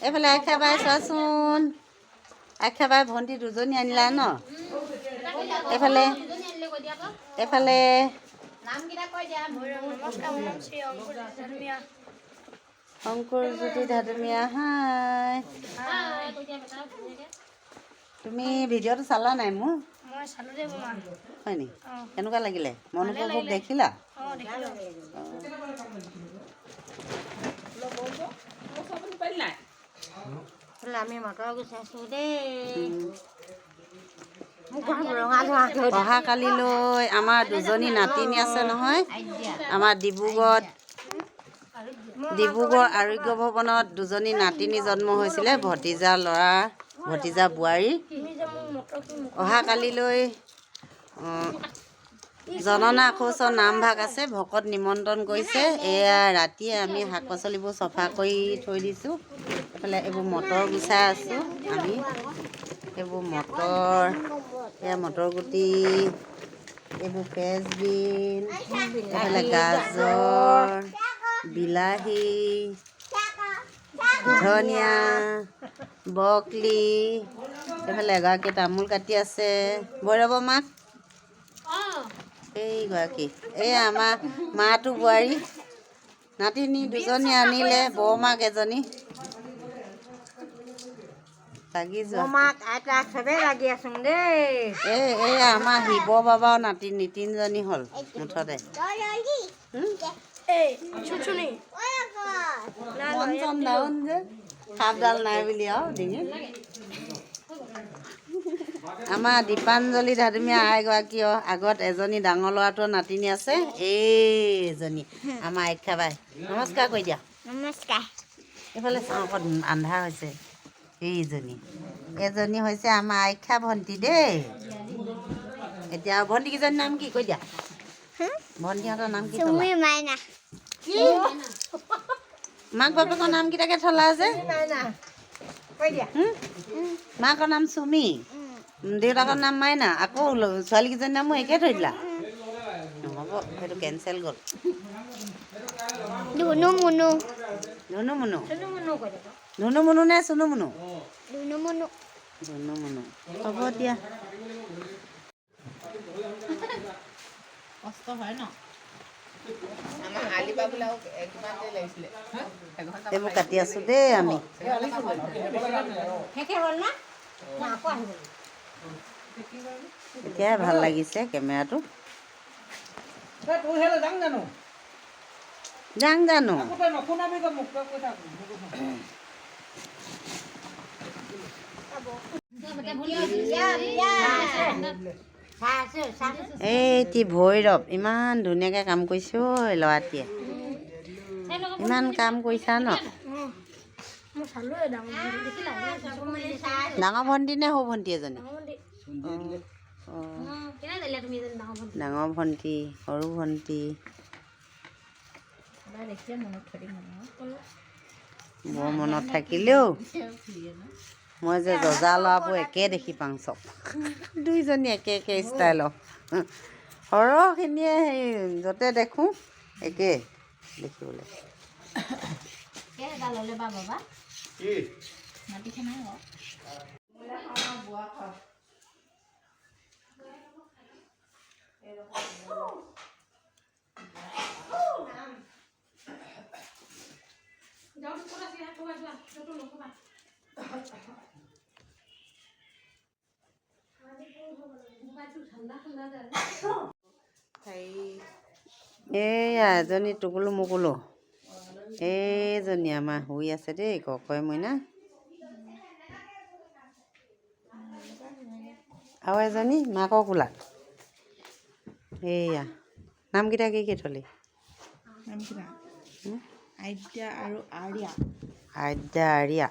এফালে আখ্যা বাই চোৱাচোন আখ্যা বাই ভণ্টি দুজনী আনিলা ন এফালে শংকুৰজ্যোতি ধাদুমীয়া হাই তুমি ভিডিঅ'টো চালা নাই মোৰ হয় নি কেনেকুৱা লাগিলে মনোপভোগ দেখিলা আমি মটৰ গুচাইছোঁ দেই অহাকালিলৈ আমাৰ দুজনী নাতিনী আছে নহয় আমাৰ ডিব্ৰুগড় আৰোগ্য ভৱনত দুজনী নাতিনী জন্ম হৈছিলে ভতিজা ল'ৰা ভতিজা বোৱাৰী অহাকালিলৈ জননা আখোচৰ নামভাগ আছে ভকত নিমন্ত্ৰণ কৰিছে এয়া ৰাতিয়ে আমি শাক পাচলিবোৰ চফা কৰি থৈ দিছোঁ এইফালে এইবোৰ মটৰ গুচাই আছোঁ আমি এইবোৰ মটৰ এয়া মটৰ গুটি এইবোৰ ফ্ৰেঞ্চবিন এইফালে গাজৰ বিলাহী ধনিয়া বকলি এইফালে এগৰাকী তামোল কাটি আছে ভৈৰৱ মাক এইগৰাকী এই আমাৰ মাটো বোৱাৰী নাতিনী দুজনী আনিলে বৰমাক এজনী লাগি যোৱা এই আমাৰ শিৱ বাবাও নাতিনী তিনিজনী হ'ল মুঠতে ডাউন যে সাপডাল নাই বুলি আৰু ডিঙি আমাৰ দীপাঞ্জলি ধাদুমীয়া আইগৰাকীৰ আগত এজনী ডাঙৰ ল'ৰাটোৰ নাতিনী আছে এইজনী আমাৰ আখ্যা বাই নমস্কাৰ কৰি দিয়া নমস্কাৰ এইফালে চাওঁ অকণ আন্ধাৰ হৈছে এজনী হৈছে আমাৰ আখ্যা ভণ্টি দেই এতিয়া ভণ্টিকেইজনীৰ নাম কি কৈ দিয়া ভণ্টিহঁতৰ নাম কি মাক বাপেকৰ নামকেইটাকে থলা যে মাকৰ নাম চুমি দেউতাকৰ নাম মাইনা আকৌ ছোৱালীকেইজনীৰ নামো একে থৈ দিলা নহ'ব সেইটো কেঞ্চেল গ'ল ধুনু মুনু নে চুনু মুনু ধুনু মুনু হ'ব দিয়া কষ্ট হয় ন এইবোৰ কাটি আছোঁ দেই আমি এতিয়াই ভাল লাগিছে কেমেৰাটো যাং জানো এইটি ভৈৰৱ ইমান ধুনীয়াকৈ কাম কৰিছে ঐ ল'ৰাটিয়ে ইমান কাম কৰিছা ন ডাঙৰ ভণ্টি নে সৰু ভণ্টি এজনী ডাঙৰ ভণ্টি সৰু ভণ্টি বৰ মনত থাকিলেও মই যে জজা ল'ৰাবোৰ একে দেখি পাওঁ চব দুইজনী একে একে ষ্টাইলৰ সৰহখিনিয়ে সেই য'তে দেখোঁ একে দেখিবলৈ এইয়া এজনী টুকুলো মুকুলো এইজনী আমাৰ শুই আছে দেই ককয় মইনা আৰু এজনী মাকৰ কোলাত এইয়া নামকেইটা কি কি থলি আদ্যা আৰু আৰ্য়া